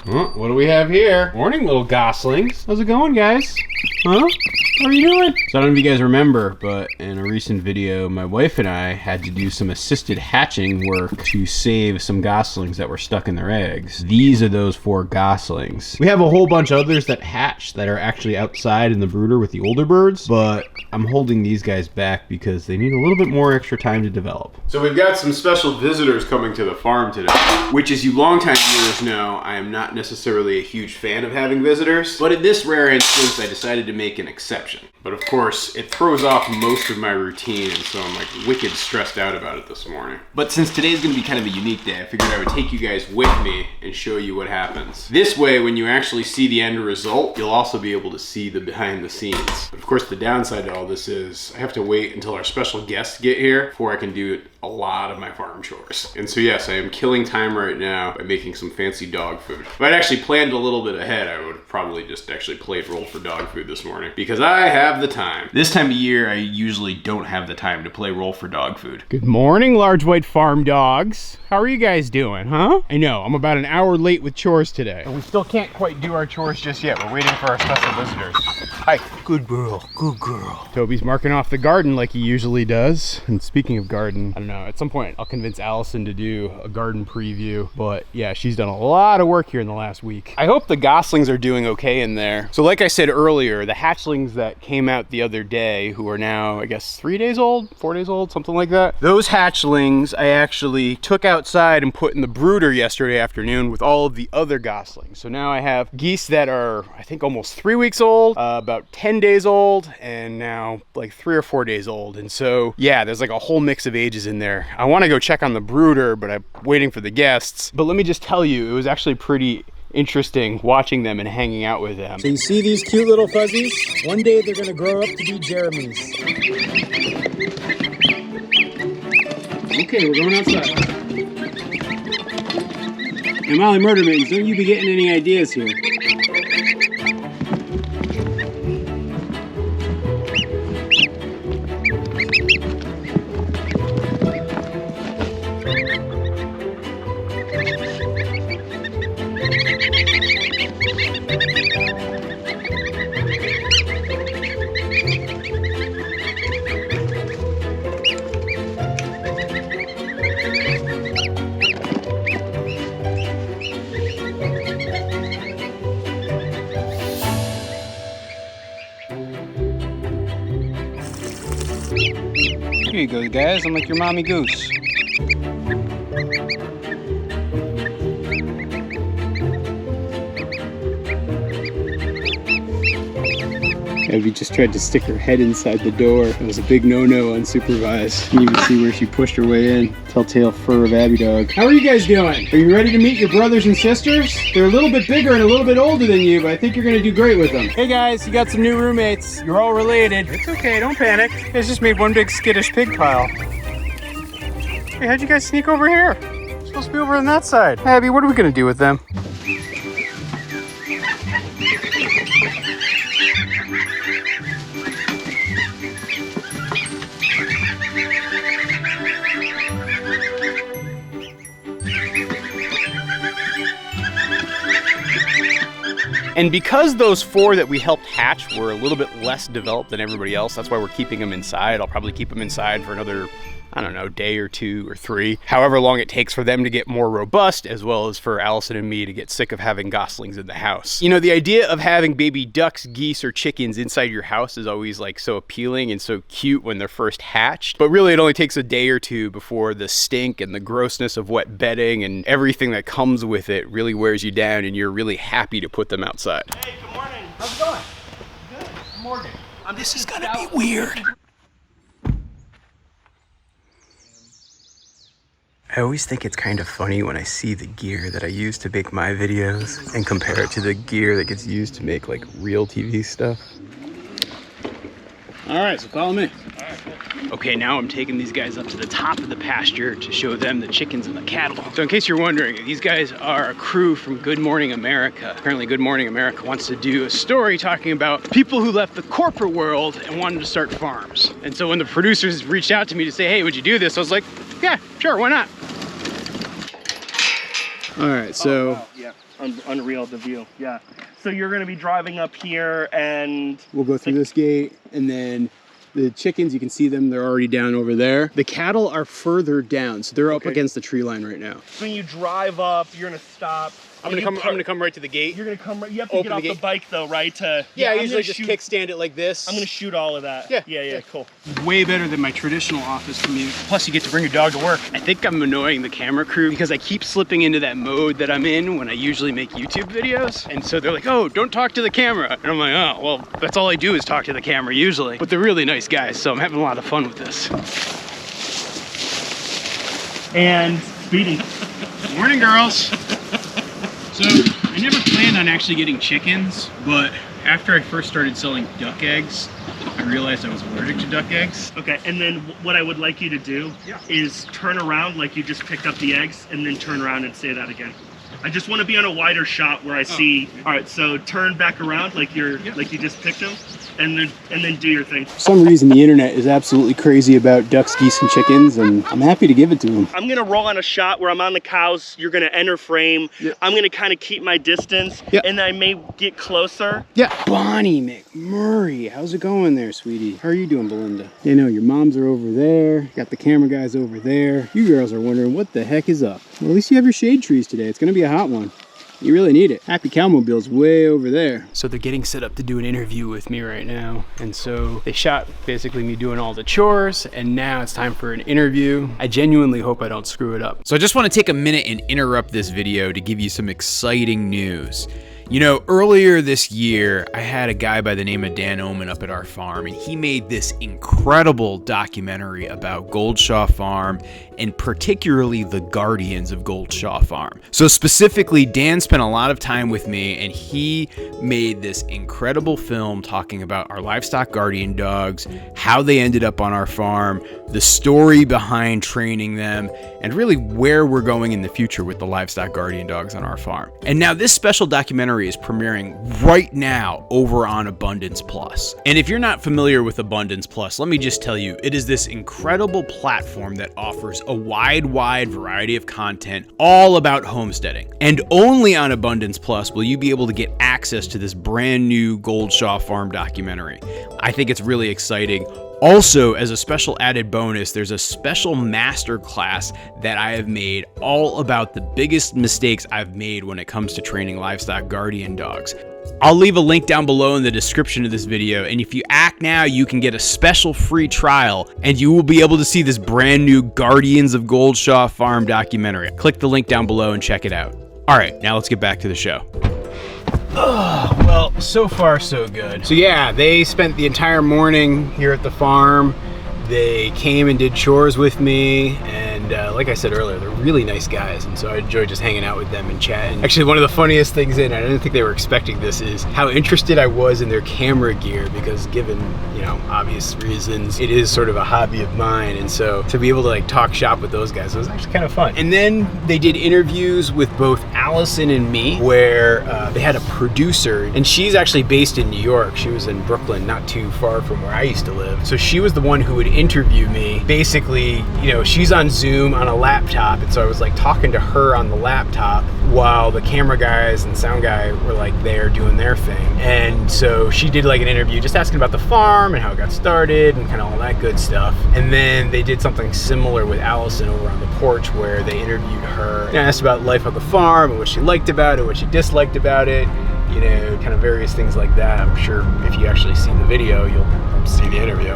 Oh, what do we have here? Morning, little goslings. How's it going, guys? Huh? How are you doing? So I don't know if you guys remember, but in a recent video, my wife and I had to do some assisted hatching work to save some goslings that were stuck in their eggs. These are those 4 goslings. We have a whole bunch of others that hatch that are actually outside in the brooder with the older birds, but I'm holding these guys back because they need a little bit more extra time to develop. So we've got some special visitors coming to the farm today, which, as you longtime viewers know, I am not necessarily a huge fan of having visitors, but in this rare instance, I decided to make an exception. But of course, it throws off most of my routine, and so I'm like wicked stressed out about it this morning. But since today's gonna be kind of a unique day, I figured I would take you guys with me and show you what happens. This way, when you actually see the end result, you'll also be able to see the behind the scenes. But of course, the downside to all this is I have to wait until our special guests get here before I can do a lot of my farm chores. And so yes, I am killing time right now by making some fancy dog food. If I'd actually planned a little bit ahead, I would have probably just actually played roll for dog food this morning, because I have the time. This time of year, I usually don't have the time to play roll for dog food. Good morning, large white farm dogs. How are you guys doing, huh? I know, I'm about an hour late with chores today. And we still can't quite do our chores just yet. We're waiting for our special visitors. Hi. Good girl, good girl. Toby's marking off the garden like he usually does. And speaking of garden, I don't know, at some point I'll convince Allison to do a garden preview. But yeah, she's done a lot of work here in the last week. I hope the goslings are doing okay in there. So like I said earlier, the hatchlings that came out the other day, who are now, I guess, 3 days old, 4 days old, something like that. Those hatchlings I actually took outside and put in the brooder yesterday afternoon with all of the other goslings. So now I have geese that are, I think, almost 3 weeks old, about 10 days old, and now like 3 or 4 days old. And so, yeah, there's like a whole mix of ages in there. I want to go check on the brooder, but I'm waiting for the guests. But let me just tell you, it was actually pretty interesting watching them and hanging out with them. So you see these cute little fuzzies? One day they're gonna grow up to be Jeremys. Okay, we're going outside. Hey, Molly Murder Mittens, don't you be getting any ideas here. Here you go, guys. I'm like your mommy goose. Abby just tried to stick her head inside the door. It was a big no-no unsupervised. You can even see where she pushed her way in. Telltale fur of Abby dog. How are you guys doing? Are you ready to meet your brothers and sisters? They're a little bit bigger and a little bit older than you, but I think you're gonna do great with them. Hey guys, you got some new roommates. You're all related. It's okay, don't panic. You guys just made one big skittish pig pile. Hey, how'd you guys sneak over here? You're supposed to be over on that side. Abby, what are we gonna do with them? And because those 4 that we helped hatch were a little bit less developed than everybody else, that's why we're keeping them inside. I'll probably keep them inside for another, I don't know, day or 2 or 3, however long it takes for them to get more robust, as well as for Allison and me to get sick of having goslings in the house. You know, the idea of having baby ducks, geese, or chickens inside your house is always like so appealing and so cute when they're first hatched, but really it only takes a day or 2 before the stink and the grossness of wet bedding and everything that comes with it really wears you down, and you're really happy to put them outside. Hey, good morning. How's it going? Good. Morgan. This is gonna be weird. I always think it's kind of funny when I see the gear that I use to make my videos and compare it to the gear that gets used to make like real TV stuff. All right, so follow me. All right, cool. Okay, now I'm taking these guys up to the top of the pasture to show them the chickens and the cattle. So in case you're wondering, these guys are a crew from Good Morning America. Apparently Good Morning America wants to do a story talking about people who left the corporate world and wanted to start farms. And so when the producers reached out to me to say, hey, would you do this? I was like, yeah, sure, why not? All right, so Oh, wow. Yeah, unreal, the view. Yeah. So you're going to be driving up here, and we'll go through this gate, and then the chickens, you can see them, they're already down over there. The cattle are further down, so they're up against the tree line right now. So when you drive up, you're going to stop. I'm gonna come right to the gate. You're gonna come right. You have to get off the bike though, right? Yeah, I usually just kickstand it like this. I'm gonna shoot all of that. Yeah, cool. Way better than my traditional office commute. Plus, you get to bring your dog to work. I think I'm annoying the camera crew because I keep slipping into that mode that I'm in when I usually make YouTube videos. And so they're like, "Oh, don't talk to the camera." And I'm like, "Oh, well, that's all I do is talk to the camera usually." But they're really nice guys, so I'm having a lot of fun with this. And speeding. Morning, girls. So I never planned on actually getting chickens, but after I first started selling duck eggs, I realized I was allergic to duck eggs. Okay, and then what I would like you to do is turn around like you just picked up the eggs, and then turn around and say that again. I just want to be on a wider shot where I see. All right, so turn back around like like you just picked them, and then do your thing. For some reason, the internet is absolutely crazy about ducks, geese, and chickens, and I'm happy to give it to them. I'm gonna roll on a shot where I'm on the cows. You're gonna enter frame. I'm gonna kind of keep my distance, and I may get closer. Yeah. Bonnie McMurray, how's it going there, sweetie? How are you doing, Belinda? You know, your moms are over there. Got the camera guys over there. You girls are wondering what the heck is up. Well, at least you have your shade trees today. It's gonna be a hot one. You really need it. Happy Cowmobile's way over there. So they're getting set up to do an interview with me right now. And so they shot basically me doing all the chores, and now it's time for an interview. I genuinely hope I don't screw it up. So I just want to take a minute and interrupt this video to give you some exciting news. You know, earlier this year, I had a guy by the name of Dan Oman up at our farm, and he made this incredible documentary about Goldshaw Farm, and particularly the guardians of Goldshaw Farm. So specifically, Dan spent a lot of time with me, and he made this incredible film talking about our livestock guardian dogs, how they ended up on our farm, the story behind training them, and really where we're going in the future with the livestock guardian dogs on our farm. And now this special documentary is premiering right now over on Abundance Plus. And if you're not familiar with Abundance Plus, let me just tell you, it is this incredible platform that offers a wide variety of content all about homesteading. And only on Abundance Plus will you be able to get access to this brand new Goldshaw Farm documentary. I think it's really exciting. Also, as a special added bonus, there's a special master class that I have made all about the biggest mistakes I've made when it comes to training livestock guardian dogs. I'll leave a link down below in the description of this video, and if you act now, you can get a special free trial, and you will be able to see this brand new Guardians of Goldshaw Farm documentary. Click the link down below and check it out. All right, now let's get back to the show. Oh, well, so far so good. So yeah, they spent the entire morning here at the farm. They came and did chores with me, and like I said earlier, they're really nice guys, and so I enjoy just hanging out with them and chatting. Actually, one of the funniest things, and I didn't think they were expecting this, is how interested I was in their camera gear, because given, you know, obvious reasons, it is sort of a hobby of mine, and so to be able to like talk shop with those guys, it was actually kind of fun. And then they did interviews with both Allison and me, where they had a producer, and she's actually based in New York. She was in Brooklyn, not too far from where I used to live. So she was the one who would interview me. Basically, you know, she's on Zoom on a laptop, and so I was like talking to her on the laptop while the camera guys and sound guy were like there doing their thing. And so she did like an interview just asking about the farm and how it got started and kind of all that good stuff. And then they did something similar with Allison over on the porch, where they interviewed her and asked about life on the farm and what she liked about it, what she disliked about it, you know, kind of various things like that. I'm sure if you actually see the video, you'll see the interview.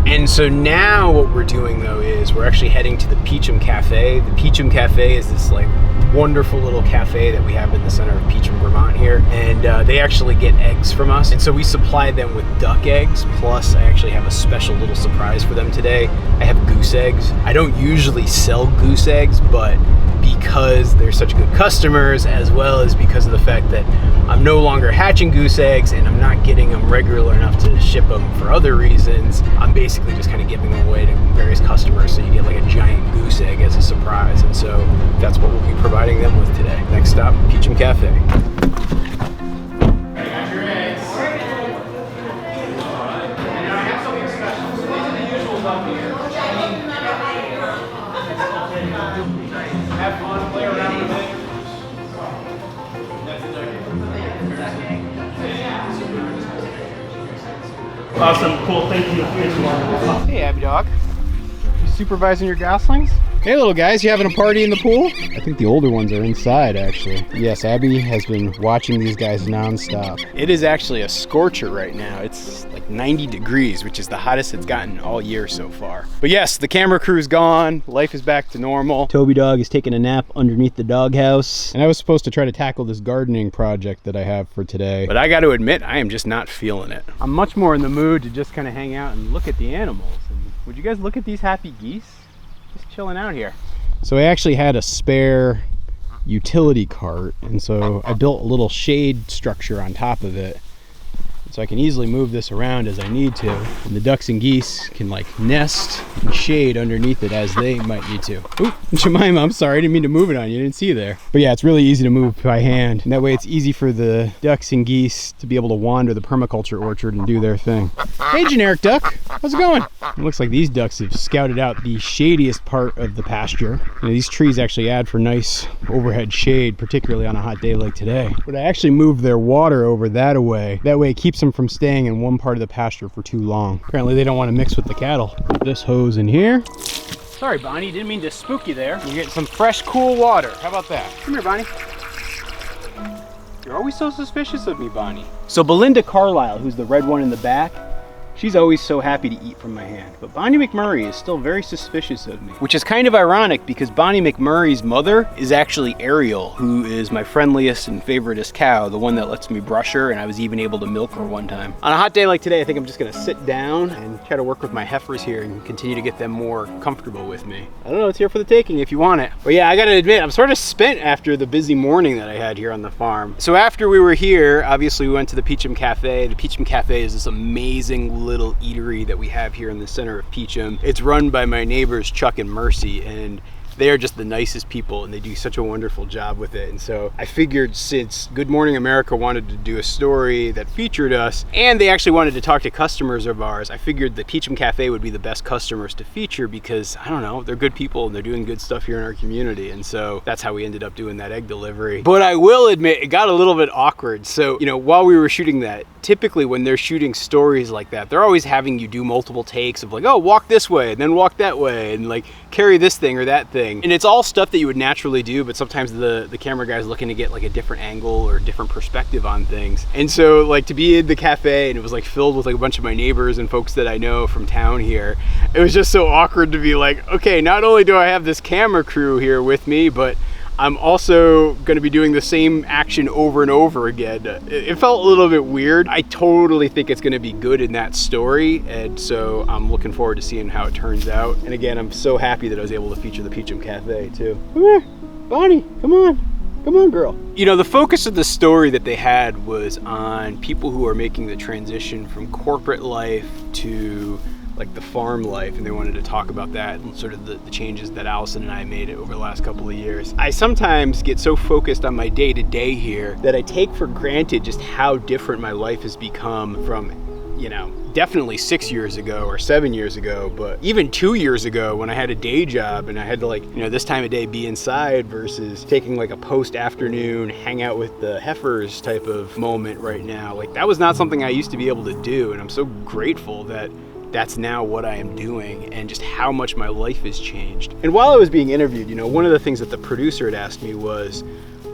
And so now what we're doing though is we're actually heading to the Peacham Cafe. The Peacham Cafe is this like wonderful little cafe that we have in the center of Peacham, Vermont here. And they actually get eggs from us. And so we supply them with duck eggs. Plus I actually have a special little surprise for them today. I have goose eggs. I don't usually sell goose eggs, but because they're such good customers, as well as because of the fact that I'm no longer hatching goose eggs and I'm not getting them regular enough to ship them for other reasons, I'm basically just kind of giving them away to various customers, so you get like a giant goose egg as a surprise. And so that's what we'll be providing them with today. Next stop, Peacham Cafe. Have fun, play around with it. Awesome, cool, thank you. Hey, Abby dog. You supervising your goslings? Hey, little guys, you having a party in the pool? I think the older ones are inside, actually. Yes, Abby has been watching these guys nonstop. It is actually a scorcher right now. It's like 90 degrees, which is the hottest it's gotten all year so far. But yes, the camera crew's gone. Life is back to normal. Toby dog is taking a nap underneath the doghouse. And I was supposed to try to tackle this gardening project that I have for today. But I got to admit, I am just not feeling it. I'm much more in the mood to just kind of hang out and look at the animals. And would you guys look at these happy geese? Just chilling out here. So I actually had a spare utility cart, and so I built a little shade structure on top of it, so I can easily move this around as I need to, and the ducks and geese can like nest and shade underneath it as they might need to. Oop, Jemima, I'm sorry, I didn't mean to move it on you, I didn't see you there. But yeah, it's really easy to move by hand, and that way it's easy for the ducks and geese to be able to wander the permaculture orchard and do their thing. Hey, generic duck, how's it going? It looks like these ducks have scouted out the shadiest part of the pasture. You know, these trees actually add for nice overhead shade, particularly on a hot day like today. But I actually moved their water over that way. That way it keeps them from staying in one part of the pasture for too long. Apparently they don't want to mix with the cattle. Put this hose in here. Sorry, Bonnie, didn't mean to spook you there. You're getting some fresh, cool water. How about that? Come here, Bonnie. You're always so suspicious of me, Bonnie. So Belinda Carlisle, who's the red one in the back, she's always so happy to eat from my hand. But Bonnie McMurray is still very suspicious of me. Which is kind of ironic because Bonnie McMurray's mother is actually Ariel, who is my friendliest and favoriteest cow, the one that lets me brush her, and I was even able to milk her one time. On a hot day like today, I think I'm just gonna sit down and try to work with my heifers here and continue to get them more comfortable with me. I don't know, it's here for the taking if you want it. But yeah, I gotta admit, I'm sort of spent after the busy morning that I had here on the farm. So after we were here, obviously we went to the Peacham Cafe. The Peacham Cafe is this amazing little eatery that we have here in the center of Peacham. It's run by my neighbors Chuck and Mercy, and they are just the nicest people, and they do such a wonderful job with it. And so I figured, since Good Morning America wanted to do a story that featured us, and they actually wanted to talk to customers of ours, I figured the Peacham Cafe would be the best customers to feature because, I don't know, they're good people and they're doing good stuff here in our community. And so that's how we ended up doing that egg delivery. But I will admit, it got a little bit awkward. So, you know, while we were shooting that, typically when they're shooting stories like that, they're always having you do multiple takes of like, oh, walk this way and then walk that way and like carry this thing or that thing. And it's all stuff that you would naturally do, but sometimes the camera guy's looking to get like a different angle or different perspective on things. And so like to be in the cafe and it was like filled with like a bunch of my neighbors and folks that I know from town here, it was just so awkward to be like, okay, not only do I have this camera crew here with me, but I'm also going to be doing the same action over and over again. It felt a little bit weird. I totally think it's going to be good in that story, and so I'm looking forward to seeing how it turns out. And again, I'm so happy that I was able to feature the Peacham Cafe too. Come here, Bonnie, come on. Come on, girl. You know, the focus of the story that they had was on people who are making the transition from corporate life to like the farm life, and they wanted to talk about that and sort of the changes that Allison and I made over the last couple of years. I sometimes get so focused on my day-to-day here that I take for granted just how different my life has become from, you know, definitely 6 years ago or 7 years ago, but even 2 years ago when I had a day job and I had to, like, you know, this time of day be inside versus taking like a post-afternoon hang out with the heifers type of moment right now. Like, that was not something I used to be able to do, and I'm so grateful that that's now what I am doing and just how much my life has changed. And while I was being interviewed, you know, one of the things that the producer had asked me was,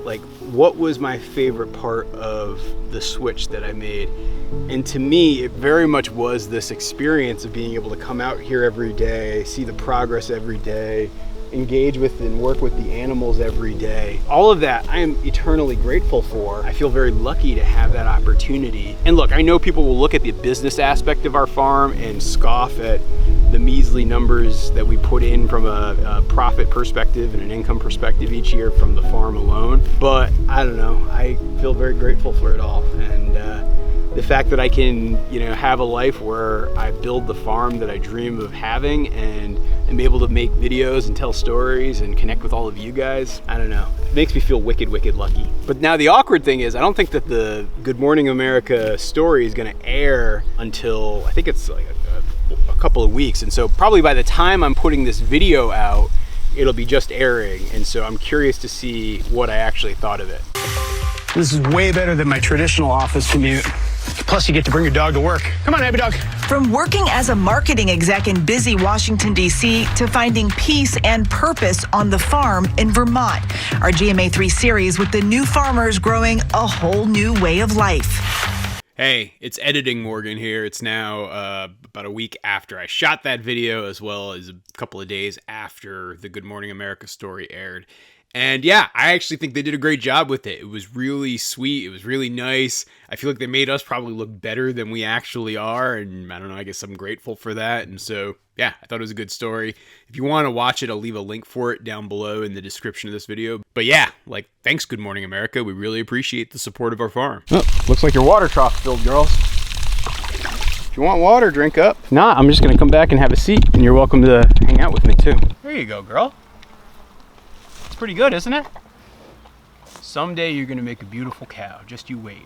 like, what was my favorite part of the switch that I made? And to me, it very much was this experience of being able to come out here every day, see the progress every day, engage with and work with the animals every day. All of that I am eternally grateful for. I feel very lucky to have that opportunity. And look, I know people will look at the business aspect of our farm and scoff at the measly numbers that we put in from a profit perspective and an income perspective each year from the farm alone. But I don't know, I feel very grateful for it all. And the fact that I can, you know, have a life where I build the farm that I dream of having and am able to make videos and tell stories and connect with all of you guys, I don't know. It makes me feel wicked, wicked lucky. But now the awkward thing is, I don't think that the Good Morning America story is gonna air until, I think it's like a couple of weeks. And so probably by the time I'm putting this video out, it'll be just airing. And so I'm curious to see what I actually thought of it. This is way better than my traditional office commute. Plus, you get to bring your dog to work. Come on, Abby dog. From working as a marketing exec in busy Washington, D.C. to finding peace and purpose on the farm in Vermont. Our GMA3 series with the new farmers growing a whole new way of life. Hey, it's Editing Morgan here. It's now about a week after I shot that video, as well as a couple of days after the Good Morning America story aired. And yeah, I actually think they did a great job with it. It was really sweet. It was really nice. I feel like they made us probably look better than we actually are. And I don't know, I guess I'm grateful for that. And so, yeah, I thought it was a good story. If you want to watch it, I'll leave a link for it down below in the description of this video. But yeah, like, thanks, Good Morning America. We really appreciate the support of our farm. Oh, looks like your water trough filled, girls. If you want water, drink up. If not, I'm just going to come back and have a seat. And you're welcome to hang out with me, too. There you go, girl. It's pretty good, isn't it? Someday you're gonna make a beautiful cow. Just you wait.